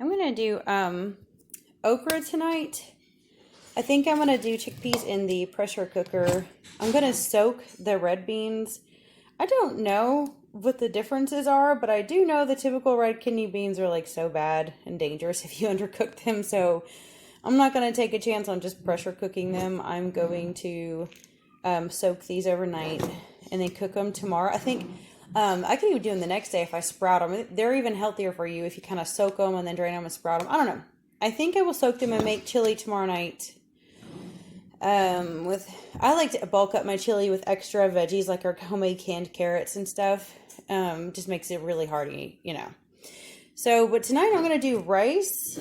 I'm going to do okra tonight. I think I'm going to do chickpeas in the pressure cooker. I'm going to soak the red beans. I don't know what the differences are, but I do know the typical red kidney beans are like so bad and dangerous if you undercook them. So I'm not going to take a chance on just pressure cooking them. I'm going to soak these overnight and then cook them tomorrow. I think I can even do them the next day if I sprout them. They're even healthier for you if you kind of soak them and then drain them and sprout them. I don't know. I think I will soak them and make chili tomorrow night. I like to bulk up my chili with extra veggies like our homemade canned carrots and stuff. Just makes it really hearty, you know. So, but tonight I'm going to do rice,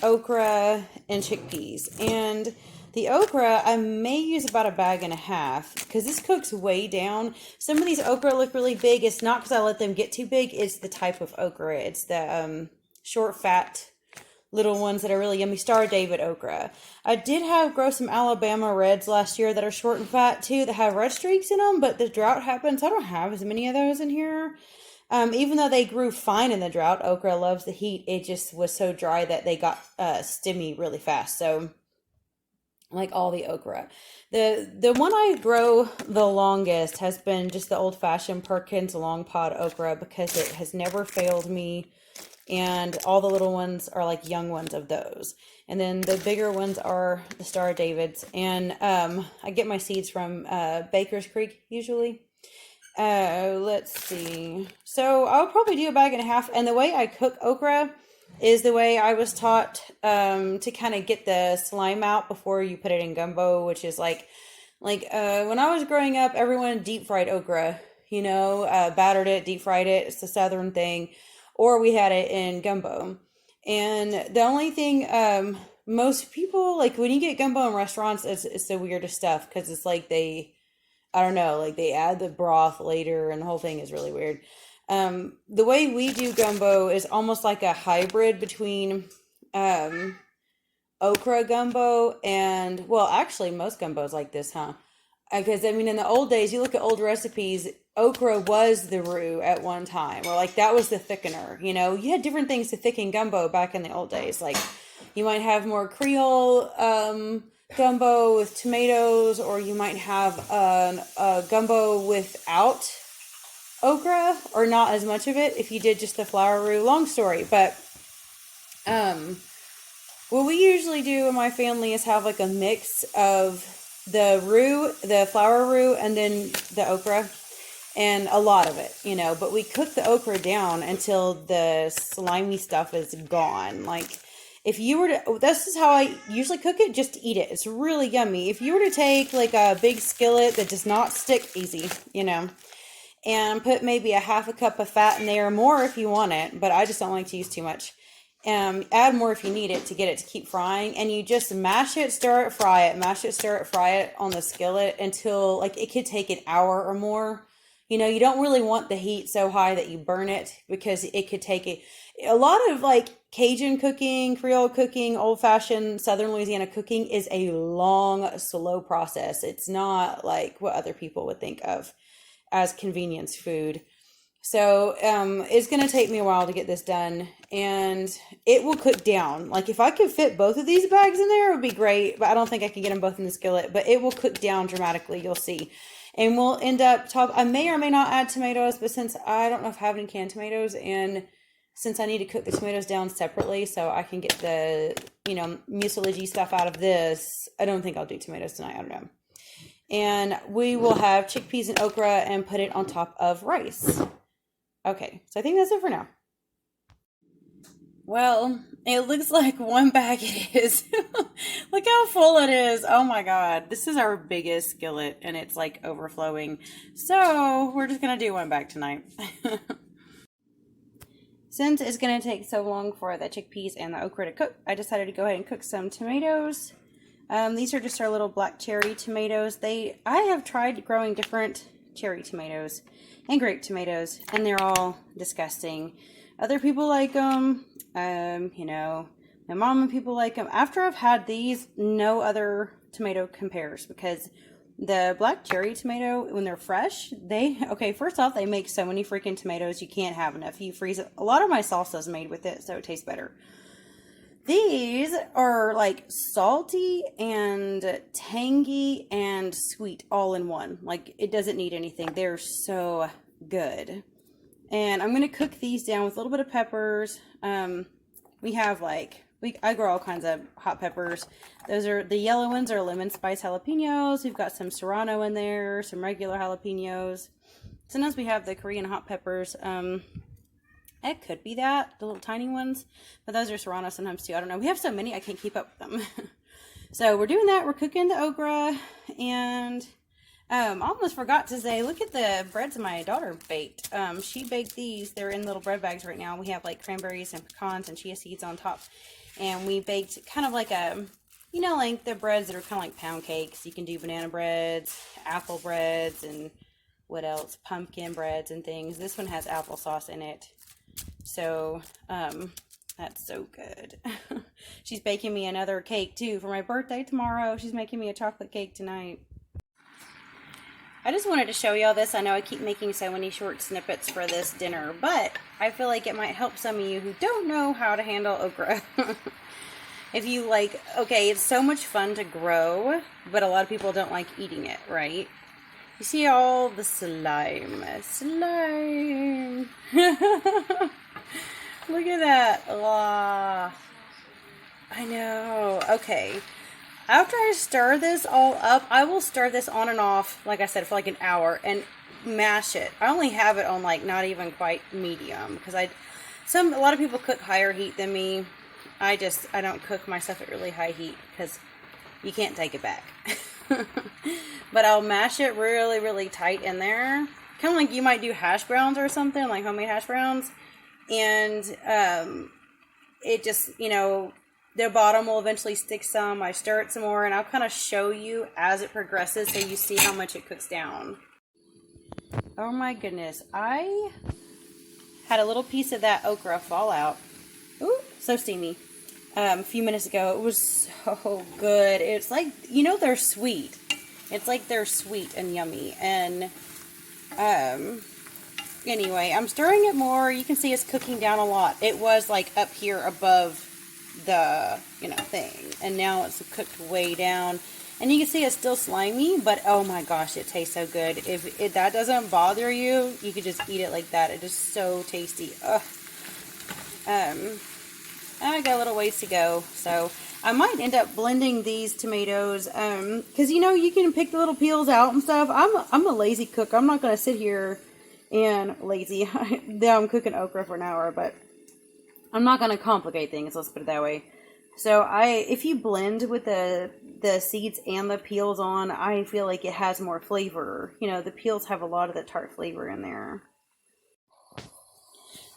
okra, and chickpeas. And the okra, I may use about a bag and a half because this cooks way down. Some of these okra look really big. It's not because I let them get too big. It's the type of okra. It's the short, fat, little ones that are really yummy. Star David okra. I did grow some Alabama Reds last year that are short and fat too, that have red streaks in them, but the drought happened, so I don't have as many of those in here. Even though they grew fine in the drought, okra loves the heat. It just was so dry that they got stimmy really fast. So, like all the okra. The one I grow the longest has been just the old-fashioned Perkins long pod okra because it has never failed me. And all the little ones are like young ones of those. And then the bigger ones are the Star Davids. And I get my seeds from Baker's Creek usually. Let's see. So I'll probably do a bag and a half. And the way I cook okra is the way I was taught to kind of get the slime out before you put it in gumbo, which is like when I was growing up, everyone deep fried okra, you know, battered it, deep fried it. It's the southern thing. Or we had it in gumbo. And the only thing, most people, like when you get gumbo in restaurants, it's the weirdest stuff because it's like I don't know, like they add the broth later and the whole thing is really weird. The way we do gumbo is almost like a hybrid between okra gumbo and, well, actually most gumbos like this, huh? Because, I mean, in the old days, you look at old recipes, okra was the roux at one time, or like that was the thickener, you know? You had different things to thicken gumbo back in the old days. Like you might have more Creole gumbo with tomatoes, or you might have a gumbo without okra, or not as much of it if you did just the flour roux. Long story, but what we usually do in my family is have like a mix of the roux, the flour roux, and then the okra, and a lot of it, you know, but we cook the okra down until the slimy stuff is gone. Like if you were to, this is how I usually cook it, just to eat it. It's really yummy. If you were to take like a big skillet that does not stick easy, you know, and put maybe a half a cup of fat in there, more if you want it, but I just don't like to use too much. Add more if you need it to get it to keep frying, and you just mash it, stir it, fry it, mash it, stir it, fry it on the skillet until like it could take an hour or more. You know, you don't really want the heat so high that you burn it because it could take a lot of like Cajun cooking, Creole cooking, old-fashioned Southern Louisiana cooking is a long, slow process. It's not like what other people would think of as convenience food. So it's going to take me a while to get this done, and it will cook down. Like if I could fit both of these bags in there, it would be great, but I don't think I can get them both in the skillet, but it will cook down dramatically. You'll see. And we'll end up I may or may not add tomatoes, but since I don't know if I have any canned tomatoes, and since I need to cook the tomatoes down separately so I can get the, you know, mucilage stuff out of this, I don't think I'll do tomatoes tonight. I don't know. And we will have chickpeas and okra and put it on top of rice. Okay, so I think that's it for now. Well, it looks like one bag it is. Look how full it is. Oh my God. This is our biggest skillet and it's like overflowing. So we're just going to do one bag tonight. Since it's going to take so long for the chickpeas and the okra to cook, I decided to go ahead and cook some tomatoes. These are just our little black cherry tomatoes. I have tried growing different cherry tomatoes and grape tomatoes, and they're all disgusting. Other people like them. You know, my mom and people like them. After I've had these, no other tomato compares because The black cherry tomato, when they're fresh, okay, first off, they make so many freaking tomatoes, you can't have enough. You freeze it. A lot of my salsa is made with it, so it tastes better. These are like salty and tangy and sweet all in one. Like, it doesn't need anything. They're so good. And I'm going to cook these down with a little bit of peppers. We have I grow all kinds of hot peppers. Those are, the yellow ones are lemon spice jalapenos. We've got some serrano in there, some regular jalapenos. Sometimes we have the Korean hot peppers. It could be that, the little tiny ones, but those are serrano sometimes too. I don't know. We have so many, I can't keep up with them. So we're doing that. We're cooking the okra, and I almost forgot to say, look at the breads my daughter baked. She baked these. They're in little bread bags right now. We have like cranberries and pecans and chia seeds on top, and we baked kind of like a, you know, like the breads that are kind of like pound cakes. You can do banana breads, apple breads, and what else? Pumpkin breads and things. This one has applesauce in it. So, that's so good. She's baking me another cake too for my birthday tomorrow. She's making me a chocolate cake tonight. I just wanted to show y'all this. I know I keep making so many short snippets for this dinner, but I feel like it might help some of you who don't know how to handle okra. If you like, okay, it's so much fun to grow, but a lot of people don't like eating it, right? You see all the slime. Slime. Look at that. Oh, I know. Okay. After I stir this all up, I will stir this on and off, like I said, for like an hour and mash it. I only have it on like not even quite medium because a lot of people cook higher heat than me. I don't cook my stuff at really high heat because you can't take it back. But I'll mash it really, really tight in there. Kind of like you might do hash browns or something, like homemade hash browns. And it just, you know, the bottom will eventually stick some. I stir it some more, and I'll kind of show you as it progresses so you see how much it cooks down. Oh my goodness. I had a little piece of that okra fall out. Ooh, so steamy. A few minutes ago. It was so good. It's like, you know, they're sweet. It's like they're sweet and yummy. And anyway, I'm stirring it more. You can see it's cooking down a lot. It was like up here above the, you know, thing. And now it's cooked way down. And you can see it's still slimy, but oh my gosh, it tastes so good. If that doesn't bother you, you could just eat it like that. It is so tasty. Ugh. I got a little ways to go, so I might end up blending these tomatoes, because, you know, you can pick the little peels out and stuff. I'm a lazy cook. I'm not going to sit here and lazy. Now I'm cooking okra for an hour, but I'm not going to complicate things, let's put it that way. So if you blend with the seeds and the peels on, I feel like it has more flavor. You know, the peels have a lot of the tart flavor in there.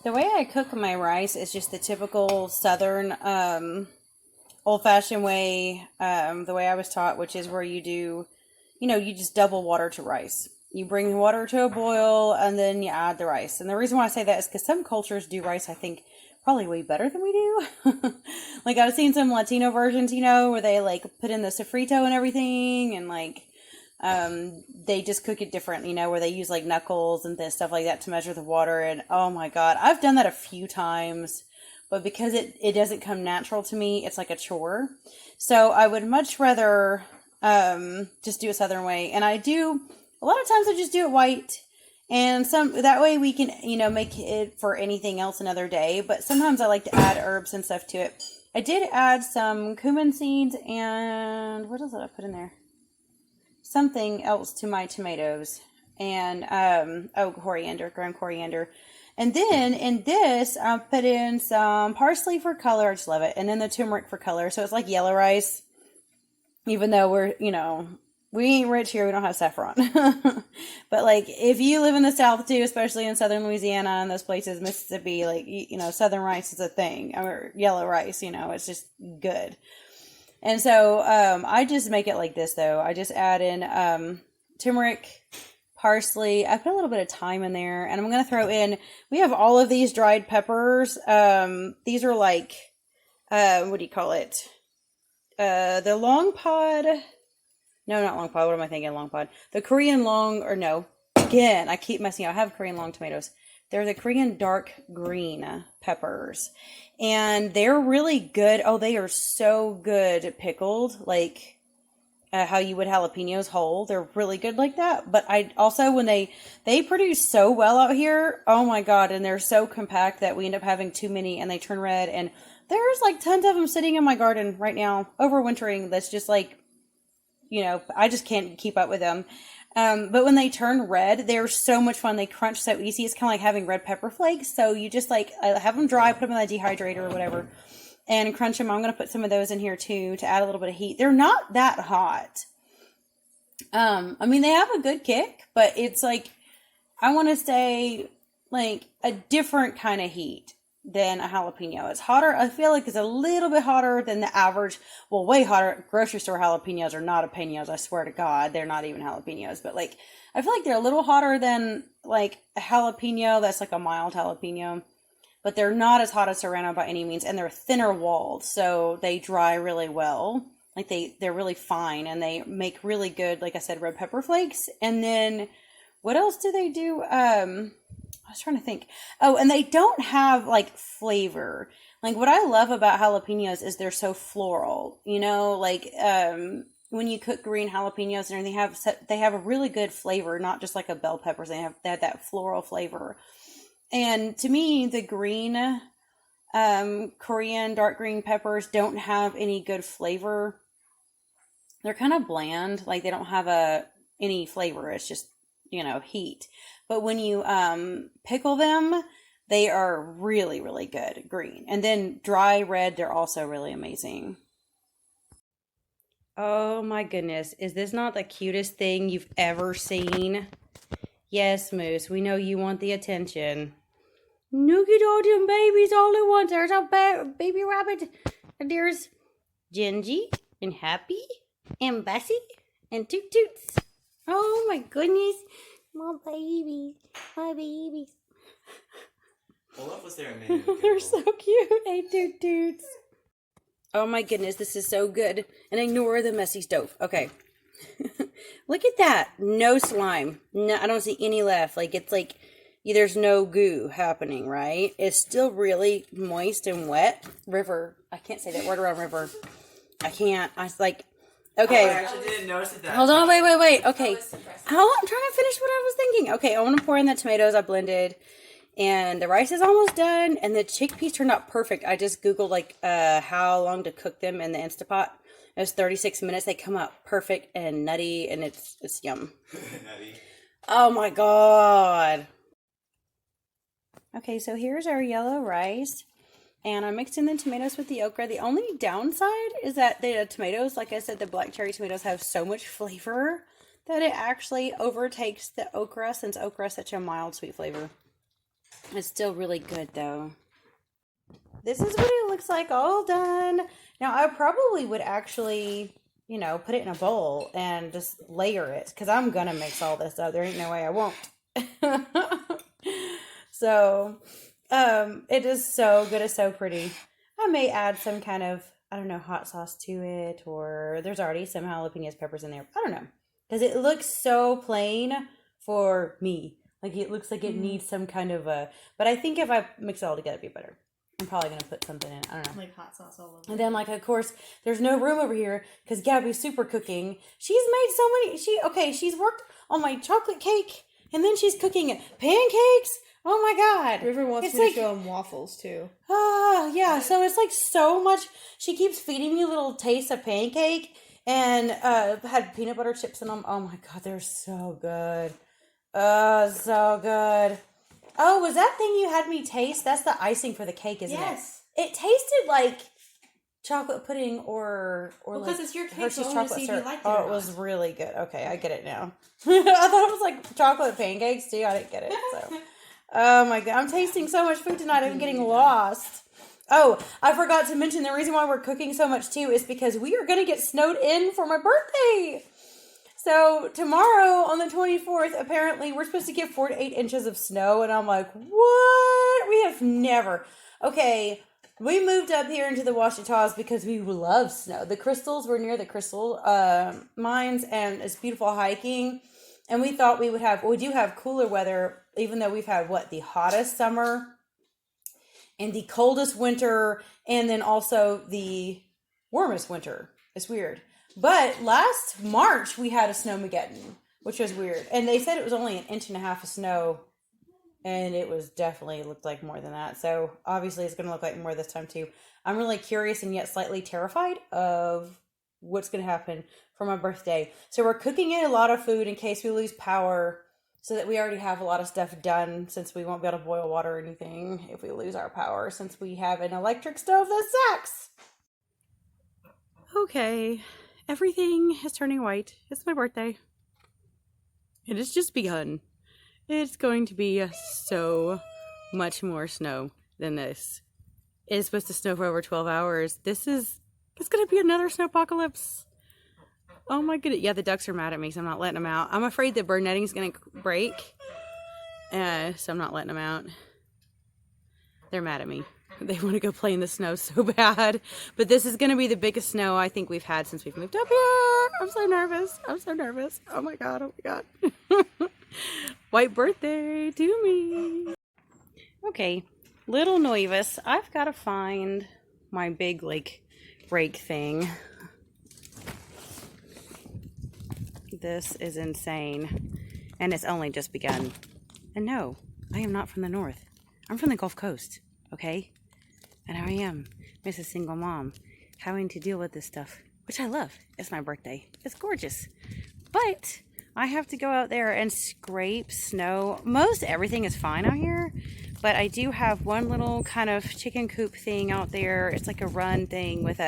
The way I cook my rice is just the typical Southern, old-fashioned way, the way I was taught, which is where you do, you know, you just double water to rice. You bring the water to a boil, and then you add the rice. And the reason why I say that is because some cultures do rice, I think, probably way better than we do. Like, I've seen some Latino versions, you know, where they, like, put in the sofrito and everything, and, like, they just cook it different, you know, where they use like knuckles and stuff like that to measure the water. And oh my God, I've done that a few times, but because it doesn't come natural to me, it's like a chore. So I would much rather, just do a Southern way. And a lot of times I just do it white, and that way we can, you know, make it for anything else another day. But sometimes I like to add herbs and stuff to it. I did add some cumin seeds, and what else did I put in there? Something else to my tomatoes, and coriander, ground coriander. And then in this I'll put in some parsley for color. I just love it. And then the turmeric for color, so it's like yellow rice, even though we're, you know, we ain't rich here, we don't have saffron. But like, if you live in the South too, especially in Southern Louisiana and those places, Mississippi, like, you know, Southern rice is a thing, or yellow rice, you know, it's just good. And so, I just make it like this, though. I just add in, turmeric, parsley. I put a little bit of thyme in there, and I'm going to throw in, we have all of these dried peppers. These are like, what do you call it? The long pod. No, not long pod. What am I thinking? Long pod. The Korean long, or no. Again, I keep messing up. I have Korean long tomatoes. They're the Korean dark green peppers. And they're really good. Oh, they are so good pickled. Like how you would jalapenos whole. They're really good like that. But I also, when they produce so well out here, oh my God. And they're so compact that we end up having too many and they turn red. And there's like tons of them sitting in my garden right now, overwintering. That's just like, I just can't keep up with them. But when they turn red, they're so much fun. They crunch so easy. It's kind of like having red pepper flakes. So you just have them dry, put them in the dehydrator or whatever, and crunch them. I'm going to put some of those in here too to add a little bit of heat. They're not that hot. I mean, they have a good kick, but it's like, I want to say like a different kind of heat than a jalapeno. It's hotter. I feel like it's a little bit hotter than the average. Well, way hotter. Grocery store jalapenos are not jalapenos. I swear to God, they're not even jalapenos. But like, I feel like they're a little hotter than like a jalapeno. That's like a mild jalapeno. But they're not as hot as Serrano by any means. And they're thinner walled. So they dry really well. Like they're really fine. And they make really good, like I said, red pepper flakes. And then what else do they do? I was trying to think. Oh, and they don't have like flavor. Like what I love about jalapenos is they're so floral, like when you cook green jalapenos and everything, they have a really good flavor, not just like a bell peppers. They have that floral flavor. And to me, the green Korean dark green peppers don't have any good flavor. They're kind of bland. Like they don't have any flavor. It's just, heat. But when you pickle them, they are really, really good green. And then dry red, they're also really amazing. Oh my goodness. Is this not the cutest thing you've ever seen? Yes, Moose. We know you want the attention. Look at all them babies all at once. There's a baby rabbit. And there's Gingy and Happy and Bessie and Toot Toots. Oh my goodness. My babies. My babies. Olaf was there a minute ago. They're so cute. Hey, Toot Toots. Oh my goodness, this is so good. And ignore the messy stove. Okay. Look at that. No slime. No, I don't see any left. Like, it's like, there's no goo happening, right? It's still really moist and wet. River. I can't say that word around river. I can't. I was like, okay. I actually didn't notice that. Hold on, wait. Okay. Hold on, I'm trying to finish what I was thinking. Okay, I want to pour in the tomatoes I blended. And the rice is almost done. And the chickpeas turned out perfect. I just Googled, like, how long to cook them in the Instapot. It was 36 minutes. They come out perfect and nutty. And it's yum. Nutty. Oh, my God. Okay, so here's our yellow rice. And I'm mixing the tomatoes with the okra. The only downside is that the tomatoes, like I said, the black cherry tomatoes have so much flavor that it actually overtakes the okra, since okra is such a mild, sweet flavor. It's still really good, though. This is what it looks like all done. Now, I probably would actually, put it in a bowl and just layer it, because I'm going to mix all this up. There ain't no way I won't. So, it is so good. It's so pretty. I may add some kind of, I don't know, hot sauce to it, or there's already some jalapenos peppers in there. I don't know. Because it looks so plain for me. Like, it looks like it needs some kind of but I think if I mix it all together, it'd be better. I'm probably going to put something in. I don't know. Like hot sauce all over. And then, like, of course, there's no room over here because Gabby's super cooking. She's made so many, she's worked on my chocolate cake, and then she's cooking pancakes. Oh my God. River wants me to show him waffles too. Oh, yeah. So it's like so much. She keeps feeding me little tastes of pancake, and had peanut butter chips in them. Oh my God, they're so good. Oh, so good. Oh, was that thing you had me taste? That's the icing for the cake, isn't it? Yes. It tasted like chocolate pudding or because like it's your cake, Hershey's so I wanted to chocolate see if you syrup. liked it Oh, or it not. was really good. Okay, I get it now. I thought it was like chocolate pancakes too. I didn't get it. So, oh my God, I'm tasting so much food tonight. I'm getting lost. Oh, I forgot to mention the reason why we're cooking so much too is because we are going to get snowed in for my birthday. So tomorrow on the 24th, apparently we're supposed to get 4 to 8 inches of snow. And I'm like, what? We have never. Okay, We moved up here into the Ouachitas because we love snow. The crystals were near the crystal mines, and it's beautiful hiking. And we thought we do have cooler weather, even though we've had the hottest summer and the coldest winter, and then also the warmest winter. It's weird. But last March we had a snowmageddon, which was weird. And they said it was only 1.5 inches of snow. And it was definitely looked like more than that. So obviously it's going to look like more this time too. I'm really curious and yet slightly terrified of what's going to happen for my birthday. So we're cooking in a lot of food in case we lose power, so that we already have a lot of stuff done, since we won't be able to boil water or anything if we lose our power, since we have an electric stove that sucks. Okay, everything is turning white. It's my birthday. It has just begun. It's going to be so much more snow than this. It is supposed to snow for over 12 hours. It's going to be another snow apocalypse. Oh my goodness. Yeah, the ducks are mad at me, so I'm not letting them out. I'm afraid the bird netting is going to break. So I'm not letting them out. They're mad at me. They want to go play in the snow so bad. But this is going to be the biggest snow I think we've had since we've moved up here. I'm so nervous. I'm so nervous. Oh my God. Oh my God. White birthday to me. Okay, little nervous. I've got to find my big break thing. This is insane. And it's only just begun. And no, I am not from the north. I'm from the Gulf Coast, okay? And here I am, Mrs. Single Mom, having to deal with this stuff, which I love. It's my birthday. It's gorgeous. But I have to go out there and scrape snow. Most everything is fine out here, but I do have one little kind of chicken coop thing out there. It's like a run thing with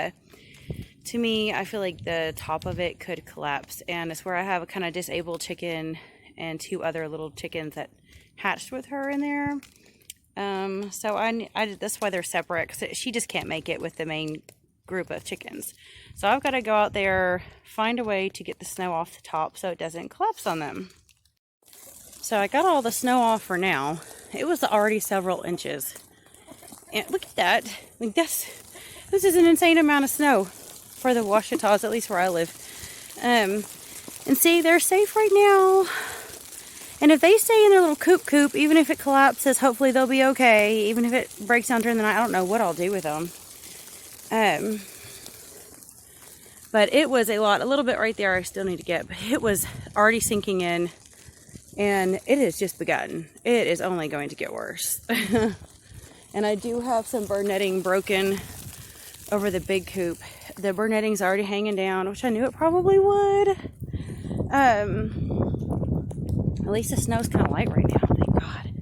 to me, I feel like the top of it could collapse, and it's where I have a kind of disabled chicken and 2 other little chickens that hatched with her in there. So that's why they're separate, because she just can't make it with the main group of chickens. So I've got to go out there, find a way to get the snow off the top so it doesn't collapse on them. So I got all the snow off for now. It was already several inches. And look at that. Like this is an insane amount of snow for the Ouachitas, at least where I live. And see, they're safe right now. And if they stay in their little coop, even if it collapses, hopefully they'll be okay. Even if it breaks down during the night, I don't know what I'll do with them. But it was a little bit right there I still need to get, but it was already sinking in, and it has just begun. It is only going to get worse. And I do have some bird netting broken over the big coop. The bird netting's already hanging down, which I knew it probably would. At least the snow's kind of light right now, thank God.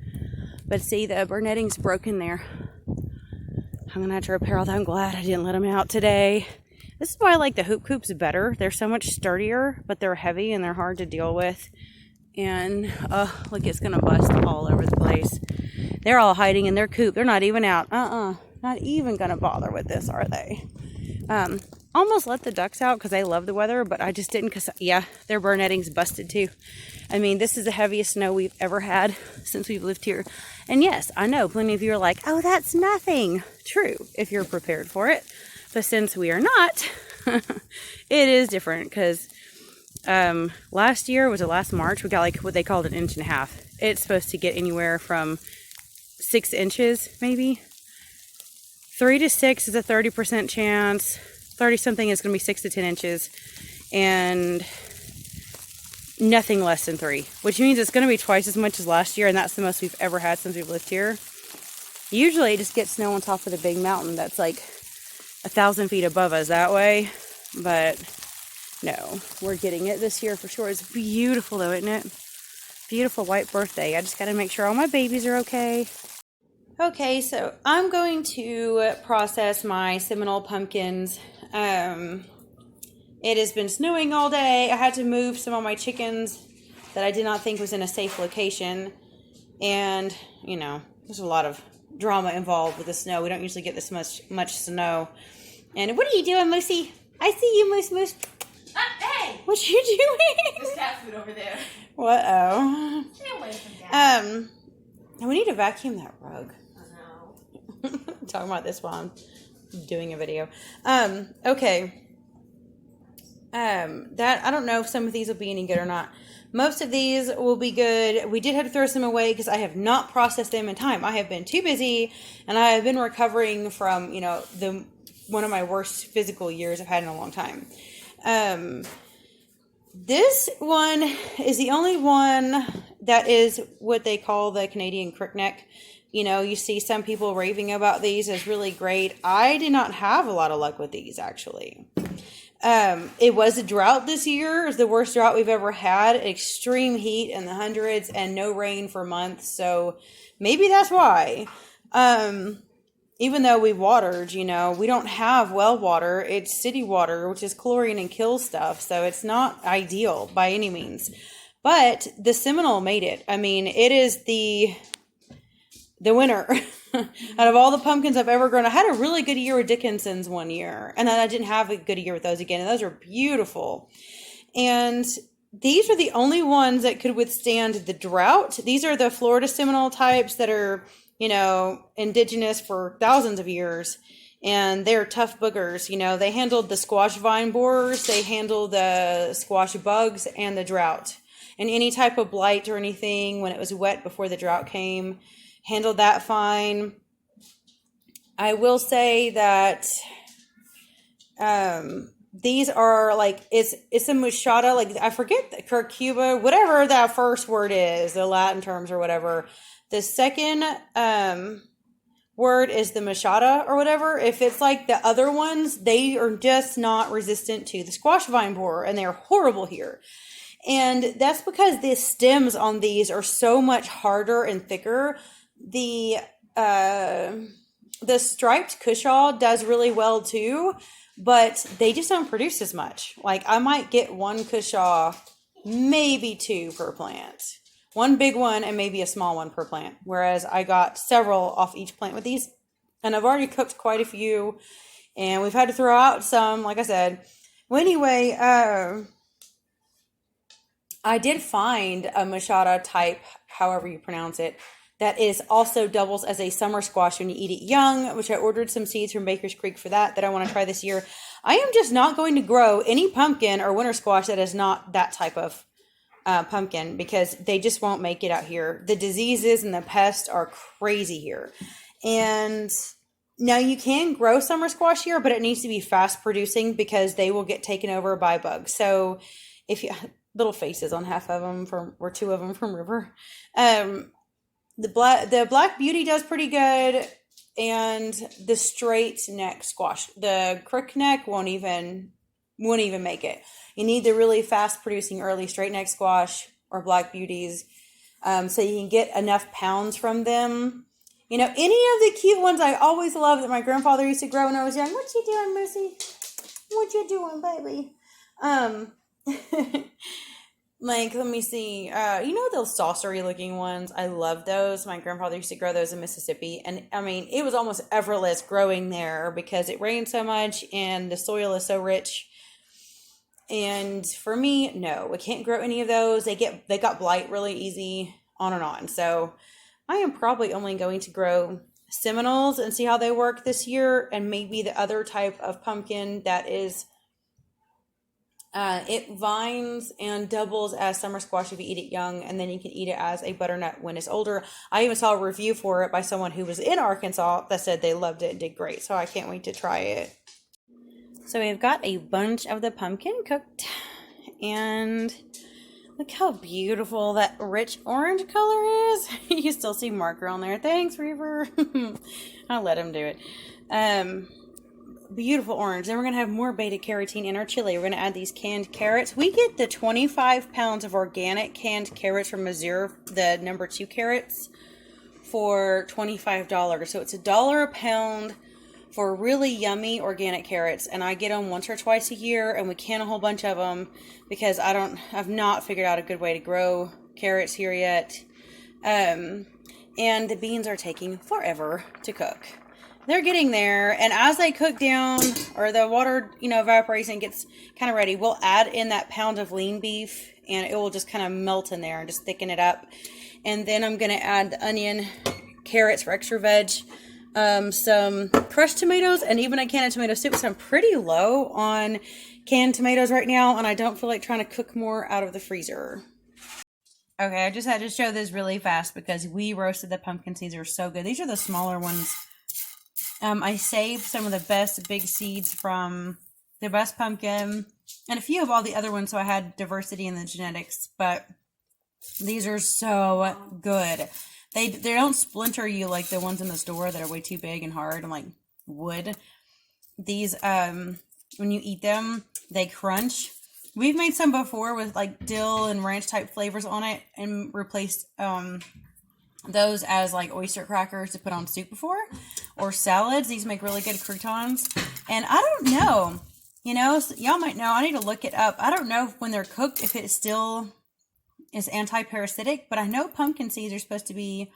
But see, the bird netting's broken there. I'm gonna have to repair all that. I'm glad I didn't let them out today. This is why I like the hoop coops better. They're so much sturdier, but they're heavy and they're hard to deal with. And look, it's gonna bust all over the place. They're all hiding in their coop. They're not even out. Not even gonna bother with this, are they? Almost let the ducks out because they love the weather, but I just didn't, because yeah, their bird netting's busted too. I mean, this is the heaviest snow we've ever had since we've lived here. And yes, I know plenty of you are like, oh, that's nothing. True, if you're prepared for it. But since we are not, it is different, because last year, was it last March, we got like what they called 1.5 inches. It's supposed to get anywhere from 6 inches, maybe. 3 to 6 is a 30% chance. 30 something is going to be 6 to 10 inches. And nothing less than 3, which means it's going to be twice as much as last year, and that's the most we've ever had since we've lived here. Usually it just gets snow on top of the big mountain that's like 1,000 feet above us that way, but no, we're getting it this year for sure. It's beautiful though, isn't it? Beautiful white birthday. I just got to make sure all my babies are okay. Okay, so I'm going to process my Seminole pumpkins. It has been snowing all day. I had to move some of my chickens that I did not think was in a safe location. And, you know, there's a lot of drama involved with the snow. We don't usually get this much snow. And what are you doing, Moosey? I see you, Moose. Hey! What you doing? There's cat food over there. What-oh. Stay away from cat. We need to vacuum that rug. I know. talking about this while I'm doing a video. Okay. That I don't know if some of these will be any good or not. Most of these will be good. We did have to throw some away because I have not processed them in time. I have been too busy, and I have been recovering from, one of my worst physical years I've had in a long time. This one is the only one that is what they call the Canadian crookneck. You see some people raving about these as really great. I did not have a lot of luck with these, actually. It was a drought this year. It was the worst drought we've ever had. Extreme heat in the hundreds and no rain for months. So maybe that's why. Even though we watered, we don't have well water. It's city water, which is chlorine and kills stuff. So it's not ideal by any means. But the Seminole made it. I mean, it is the winner. Out of all the pumpkins I've ever grown, I had a really good year with Dickinson's one year. And then I didn't have a good year with those again. And those are beautiful. And these are the only ones that could withstand the drought. These are the Florida Seminole types that are, indigenous for thousands of years. And they're tough boogers. They handled the squash vine borers. They handled the squash bugs and the drought. And any type of blight or anything when it was wet before the drought came. Handled that fine. I will say that these are it's a machada, I forget the curcuba, whatever that first word is, the Latin terms or whatever. The second word is the machada or whatever. If it's like the other ones, they are just not resistant to the squash vine borer, and they're horrible here. And that's because the stems on these are so much harder and thicker. The striped cushaw does really well too, but they just don't produce as much. I might get one cushaw, maybe two per plant. One big one and maybe a small one per plant. Whereas I got several off each plant with these. And I've already cooked quite a few. And we've had to throw out some, like I said. Well, anyway, I did find a machada type, however you pronounce it, that is also doubles as a summer squash when you eat it young, which I ordered some seeds from Baker's Creek for that I want to try this year. I am just not going to grow any pumpkin or winter squash that is not that type of pumpkin because they just won't make it out here. The diseases and the pests are crazy here. And now you can grow summer squash here, but it needs to be fast producing because they will get taken over by bugs. So if you little faces on half of them or two of them from River. The Black Beauty does pretty good, and the straight neck squash, the crook neck won't even make it. You need the really fast producing early straight neck squash or Black Beauties, so you can get enough pounds from them. Any of the cute ones I always loved that my grandfather used to grow when I was young. What you doing, Missy? What you doing, baby? Let me see. Those saucery looking ones? I love those. My grandfather used to grow those in Mississippi. And I mean, it was almost effortless growing there because it rained so much and the soil is so rich. And for me, no, we can't grow any of those. They got blight really easy, on and on. So I am probably only going to grow Seminoles and see how they work this year. And maybe the other type of pumpkin that is it vines and doubles as summer squash if you eat it young, and then you can eat it as a butternut when it's older. I even saw a review for it by someone who was in Arkansas that said they loved it and did great, so I can't wait to try it. So we've got a bunch of the pumpkin cooked, and look how beautiful that rich orange color is. You still see marker on there. Thanks, Reaver. I'll let him do it. Beautiful orange. Then we're going to have more beta carotene in our chili. We're going to add these canned carrots. We get the 25 pounds of organic canned carrots from Azure, the number 2 carrots, for $25. So it's $1 a pound for really yummy organic carrots. And I get them once or twice a year, and we can a whole bunch of them because I've not figured out a good way to grow carrots here yet. And the beans are taking forever to cook. They're getting there, and as they cook down, or the water, evaporates and gets kind of ready, we'll add in that pound of lean beef, and it will just kind of melt in there and just thicken it up. And then I'm going to add the onion, carrots for extra veg. some crushed tomatoes, and even a can of tomato soup. So I'm pretty low on canned tomatoes right now, and I don't feel like trying to cook more out of the freezer. Okay, I just had to show this really fast because we roasted the pumpkin seeds. They're so good. These are the smaller ones. I saved some of the best big seeds from the best pumpkin and a few of all the other ones, so I had diversity in the genetics, but these are so good. They don't splinter you like the ones in the store that are way too big and hard and like wood. These, when you eat them, they crunch. We've made some before with like dill and ranch type flavors on it and replaced those as like oyster crackers to put on soup before, or salads. These make really good croutons. And I don't know, you know, so y'all might know. I need to look it up. I don't know if when they're cooked if it still is anti-parasitic, but I know pumpkin seeds are supposed to be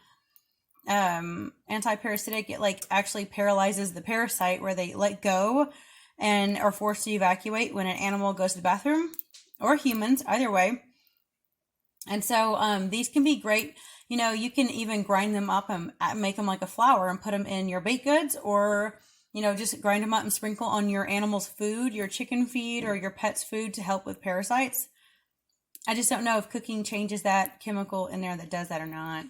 anti-parasitic. It like actually paralyzes the parasite where they let go and are forced to evacuate when an animal goes to the bathroom, or humans, either way. And so these can be great. You know, you can even grind them up and make them like a flour and put them in your baked goods, or, you know, just grind them up and sprinkle on your animal's food, your chicken feed, or your pet's food to help with parasites. I just don't know if cooking changes that chemical in there that does that or not.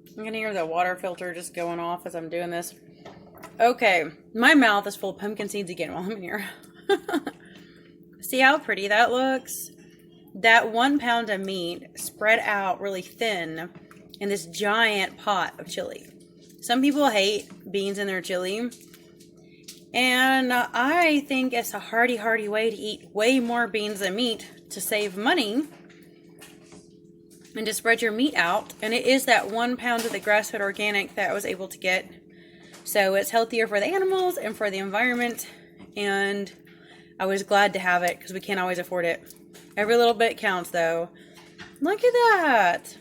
I'm going to hear the water filter just going off as I'm doing this. Okay, my mouth is full of pumpkin seeds again while I'm in here. See how pretty that looks? That 1 pound of meat spread out really thin in this giant pot of chili. Some people hate beans in their chili, and I think it's a hearty way to eat way more beans than meat to save money and to spread your meat out. And it is that 1 pound of the grass-fed organic that I was able to get. So it's healthier for the animals and for the environment, and I was glad to have it because we can't always afford it. Every little bit counts, though. Look at that.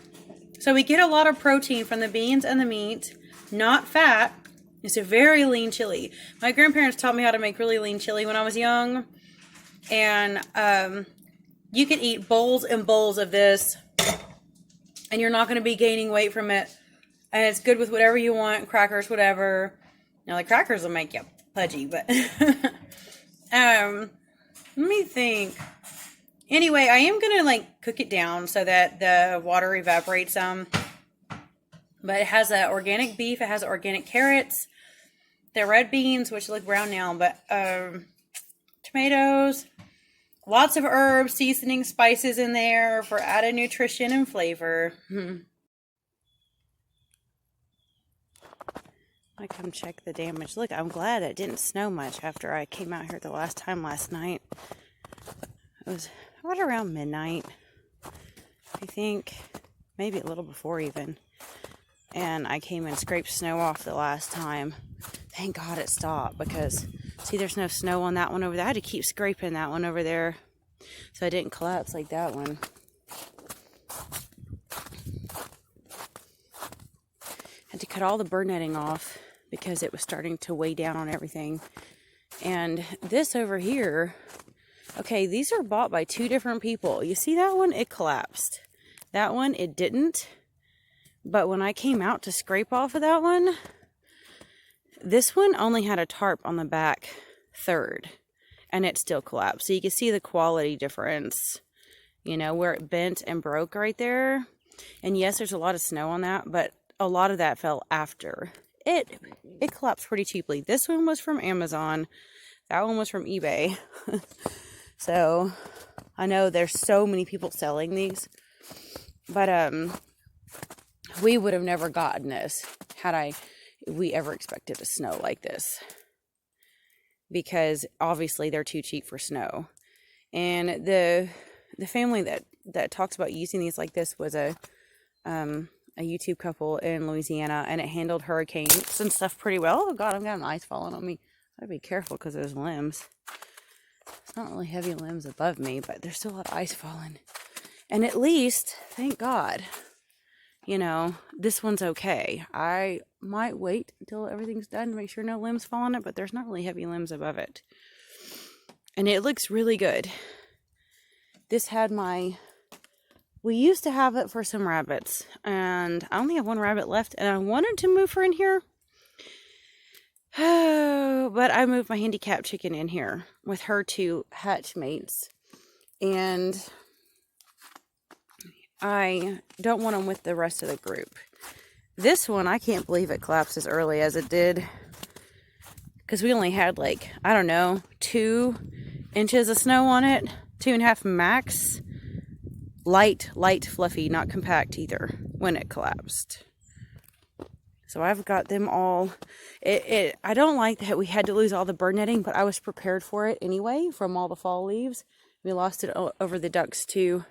So we get a lot of protein from the beans and the meat, not fat. It's a very lean chili. My grandparents taught me how to make really lean chili when I was young, and you could eat bowls and bowls of this, and you're not going to be gaining weight from it. And it's good with whatever you want, crackers, whatever. Now, the crackers will make you pudgy, but let me think. Anyway, I am going to like cook it down so that the water evaporates some. But it has organic beef. It has organic carrots. The red beans, which look brown now, but tomatoes. Lots of herbs, seasoning, spices in there for added nutrition and flavor. I come check the damage. Look, I'm glad it didn't snow much after I came out here the last time last night. It was right around midnight, I think, maybe a little before even. And I came and scraped snow off the last time. Thank God it stopped, because see, there's no snow on that one over there. I had to keep scraping that one over there so I didn't collapse like that one. Had to cut all the bird netting off because it was starting to weigh down on everything. And this over here, okay, these are bought by two different people. You see that one? It collapsed. That one, it didn't. But when I came out to scrape off of that one, this one only had a tarp on the back third, and it still collapsed. So you can see the quality difference, you know, where it bent and broke right there. And yes, there's a lot of snow on that, but a lot of that fell after. It collapsed pretty cheaply. This one was from Amazon. That one was from eBay. So I know there's so many people selling these, but we would have never gotten this had we ever expected to snow like this, because obviously they're too cheap for snow. And the family that talks about using these like this was a YouTube couple in Louisiana, and it handled hurricanes and stuff pretty well. Oh God, I've got an ice falling on me. I'd be careful because there's limbs. It's not really heavy limbs above me, but there's still a lot of ice falling. And at least, thank God, you know, this one's okay. I might wait until everything's done to make sure no limbs fall on it, but there's not really heavy limbs above it. And it looks really good. This had we used to have it for some rabbits, and I only have one rabbit left, and I wanted to move her in here, but I moved my handicap chicken in here with her 2 hatchmates. And I don't want them with the rest of the group. This one, I can't believe it collapsed as early as it did. Because we only had like, I don't know, 2 inches of snow on it. 2.5 max. Light, fluffy, not compact either when it collapsed. So I've got them all. I don't like that we had to lose all the bird netting, but I was prepared for it anyway from all the fall leaves. We lost it over the ducks too.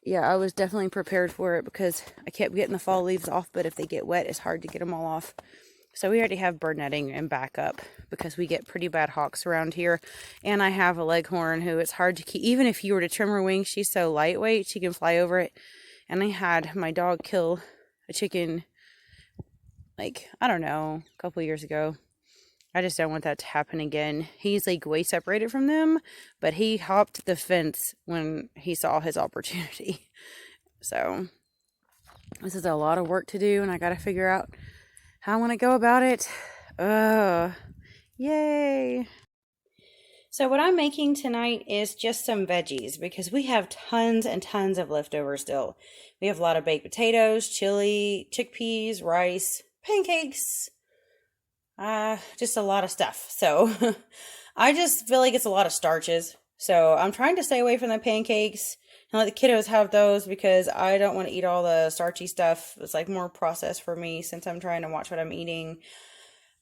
Yeah, I was definitely prepared for it because I kept getting the fall leaves off, but if they get wet, it's hard to get them all off. So we already have bird netting and backup because we get pretty bad hawks around here. And I have a leghorn who it's hard to keep. Even if you were to trim her wings, she's so lightweight, she can fly over it. And I had my dog kill a chicken like, I don't know, a couple years ago. I just don't want that to happen again. He's like way separated from them, but he hopped the fence when he saw his opportunity. So this is a lot of work to do, and I got to figure out how I want to go about it. Yay. So what I'm making tonight is just some veggies because we have tons and tons of leftovers still. We have a lot of baked potatoes, chili, chickpeas, rice, pancakes, just a lot of stuff. So I just feel like it's a lot of starches. So I'm trying to stay away from the pancakes and let the kiddos have those because I don't want to eat all the starchy stuff. It's like more processed for me since I'm trying to watch what I'm eating.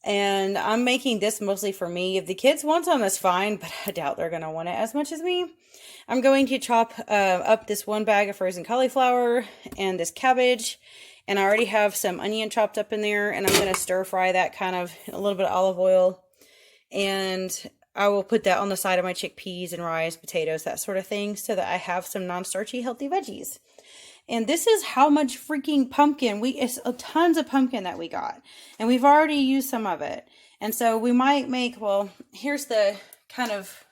And I'm making this mostly for me. If the kids want some, that's fine, but I doubt they're going to want it as much as me. I'm going to chop up this 1 bag of frozen cauliflower and this cabbage. And I already have some onion chopped up in there, and I'm going to stir fry that kind of in a little bit of olive oil. And I will put that on the side of my chickpeas and rice, potatoes, that sort of thing, so that I have some non-starchy healthy veggies. And this is how much freaking pumpkin. It's tons of pumpkin that we got. And we've already used some of it. And so we might make, well, here's the kind of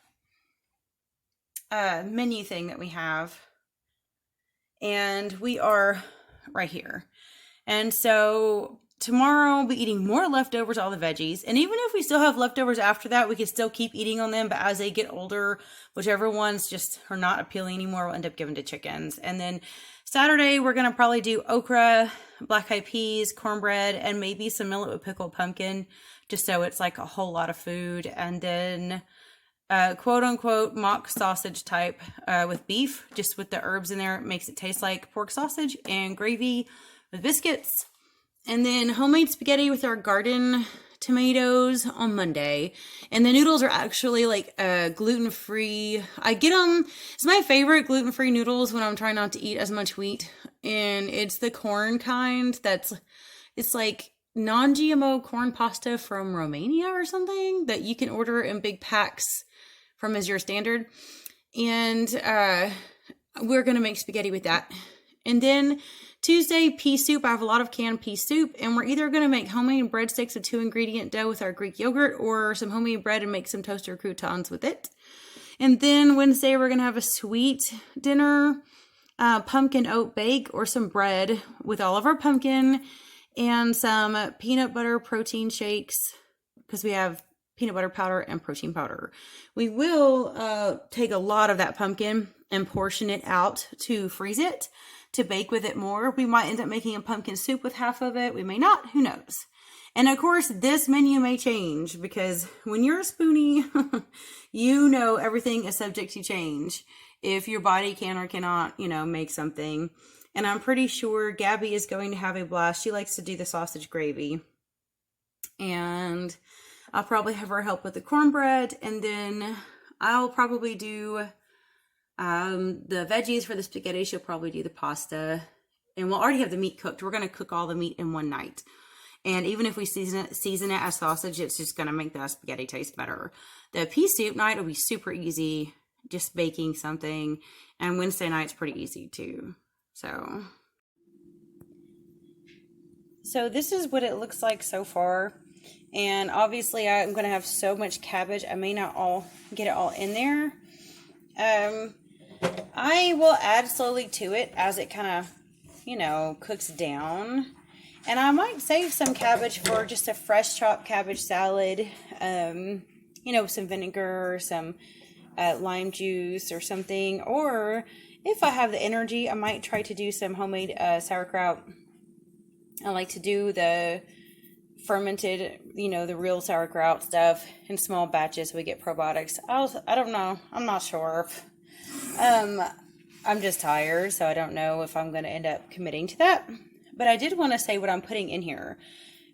menu thing that we have. And we are right here. And so tomorrow we'll be eating more leftovers, all the veggies. And even if we still have leftovers after that, we can still keep eating on them. But as they get older, whichever ones just are not appealing anymore, we'll end up giving to chickens. And then Saturday, we're going to probably do okra, black eyed peas, cornbread, and maybe some millet with pickled pumpkin, just so it's like a whole lot of food. And then quote unquote mock sausage type with beef, just with the herbs in there. It makes it taste like pork sausage and gravy with biscuits. And then homemade spaghetti with our garden tomatoes on Monday. And the noodles are actually like gluten-free. I get them. It's my favorite gluten-free noodles when I'm trying not to eat as much wheat. And it's the corn kind it's like non-GMO corn pasta from Romania or something that you can order in big packs from Azure Standard. And we're going to make spaghetti with that. And then Tuesday, pea soup. I have a lot of canned pea soup, and we're either going to make homemade breadsticks with 2-ingredient dough with our Greek yogurt, or some homemade bread and make some toaster croutons with it. And then Wednesday, we're going to have a sweet dinner, pumpkin oat bake, or some bread with all of our pumpkin, and some peanut butter protein shakes, because we have peanut butter powder and protein powder. We will take a lot of that pumpkin and portion it out to freeze it, to bake with it more. We might end up making a pumpkin soup with half of it. We may not. Who knows? And of course, this menu may change because when you're a spoonie, you know everything is subject to change. If your body can or cannot, make something. And I'm pretty sure Gabby is going to have a blast. She likes to do the sausage gravy. And I'll probably have her help with the cornbread. And then I'll probably do the veggies for the spaghetti. She'll probably do the pasta, and we'll already have the meat cooked. We're going to cook all the meat in one night. And even if we season it as sausage, it's just going to make the spaghetti taste better. The pea soup night will be super easy, just baking something. And Wednesday night's pretty easy too. So this is what it looks like so far. And obviously I'm going to have so much cabbage, I may not all get it all in there. I will add slowly to it as it kind of, cooks down. And I might save some cabbage for just a fresh chopped cabbage salad. With some vinegar or some lime juice or something. Or if I have the energy, I might try to do some homemade sauerkraut. I like to do the fermented, the real sauerkraut stuff in small batches. We get probiotics. I don't know. I'm not sure. I'm just tired, so I don't know if I'm going to end up committing to that. But I did want to say what I'm putting in here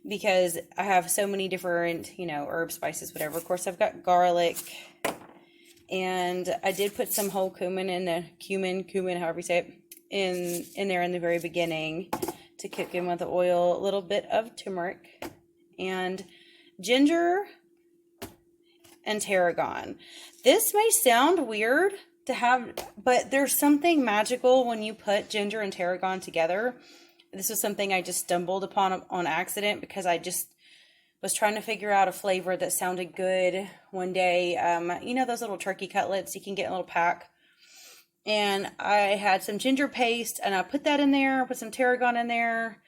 because I have so many different, herbs, spices, whatever. Of course, I've got garlic, and I did put some whole cumin in the cumin, however you say it, in there in the very beginning to cook in with the oil. A little bit of turmeric and ginger and tarragon. This may sound weird to have, but there's something magical when you put ginger and tarragon together. This is something I just stumbled upon on accident because I just was trying to figure out a flavor that sounded good one day. Those little turkey cutlets you can get in a little pack. And I had some ginger paste and I put that in there, put some tarragon in there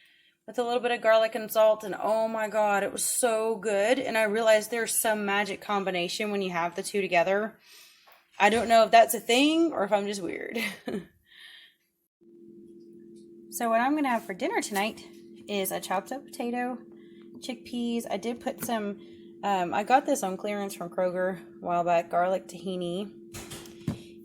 with a little bit of garlic and salt. And oh my God, it was so good. And I realized there's some magic combination when you have the two together. I don't know if that's a thing or if I'm just weird. So what I'm going to have for dinner tonight is a chopped up potato, chickpeas. I did put some, I got this on clearance from Kroger a while back, garlic tahini.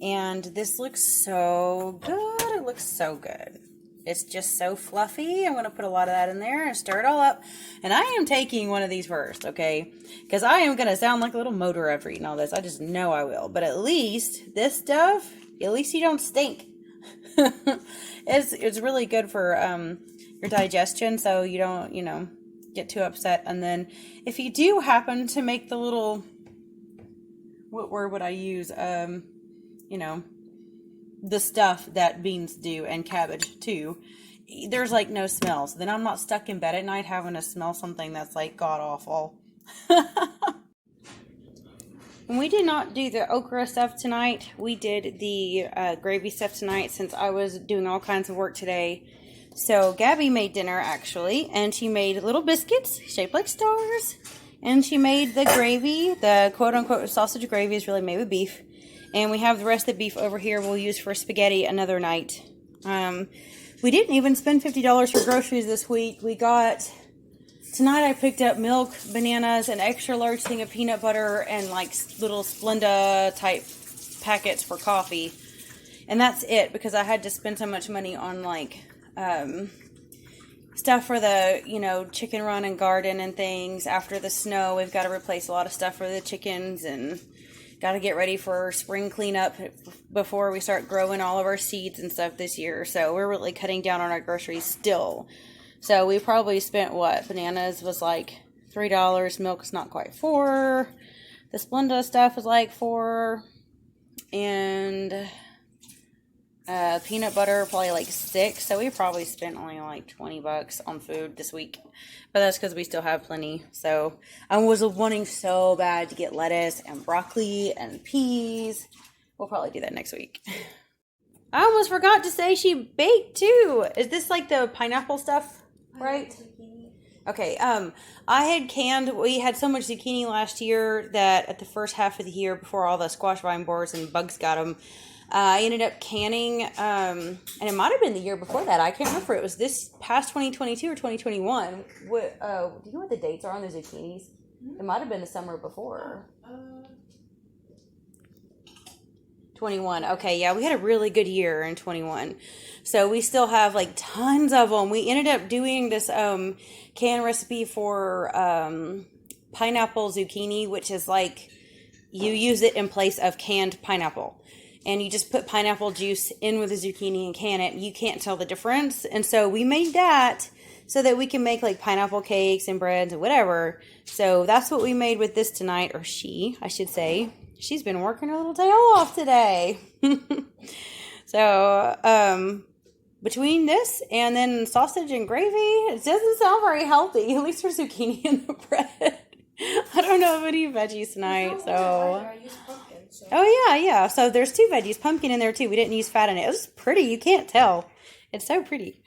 And this looks so good. It looks so good. It's just so fluffy. I'm going to put a lot of that in there and stir it all up. And I am taking one of these first, okay? Because I am going to sound like a little motor after eating all this. I just know I will. But at least this stuff, at least you don't stink. It's really good for your digestion, so you don't, get too upset. And then if you do happen to make the little, what word would I use? The stuff that beans do and cabbage too, there's like no smell. So then I'm not stuck in bed at night having to smell something that's like god awful. And we did not do the okra stuff tonight. We did the gravy stuff tonight since I was doing all kinds of work today. So Gabby made dinner actually, and she made little biscuits shaped like stars. And she made the gravy, the quote unquote sausage gravy is really made with beef. And we have the rest of the beef over here we'll use for spaghetti another night. We didn't even spend $50 for groceries this week. Tonight I picked up milk, bananas, an extra large thing of peanut butter, and like little Splenda type packets for coffee. And that's it because I had to spend so much money on like stuff for the, chicken run and garden and things. After the snow, we've got to replace a lot of stuff for the chickens and got to get ready for spring cleanup before we start growing all of our seeds and stuff this year. So we're really cutting down on our groceries still. So we probably spent bananas was like $3. Milk's not quite $4. The Splenda stuff was like $4. And peanut butter probably like $6. So we probably spent only like $20 on food this week. But that's because we still have plenty. So I was wanting so bad to get lettuce and broccoli and peas. We'll probably do that next week. I almost forgot to say she baked too. Is this like the pineapple stuff? Right? Okay. We had so much zucchini last year that at the first half of the year before all the squash vine borers and bugs got them, I ended up canning, and it might have been the year before that. I can't remember. It was this past 2022 or 2021. Do you know what the dates are on the zucchinis? It might have been the summer before. 21. Okay, yeah, we had a really good year in 21. So we still have like tons of them. We ended up doing this can recipe for pineapple zucchini, which is like you use it in place of canned pineapple. And you just put pineapple juice in with the zucchini and can it. You can't tell the difference. And so we made that so that we can make like pineapple cakes and breads and whatever. So that's what we made with this tonight. Or I should say. She's been working her little tail off today. So, between this and then sausage and gravy, it doesn't sound very healthy. At least for zucchini in the bread. I don't know of any veggies tonight, so. I used pumpkin, so. Oh, yeah. So there's 2 veggies. Pumpkin in there, too. We didn't use fat in it. It was pretty. You can't tell. It's so pretty.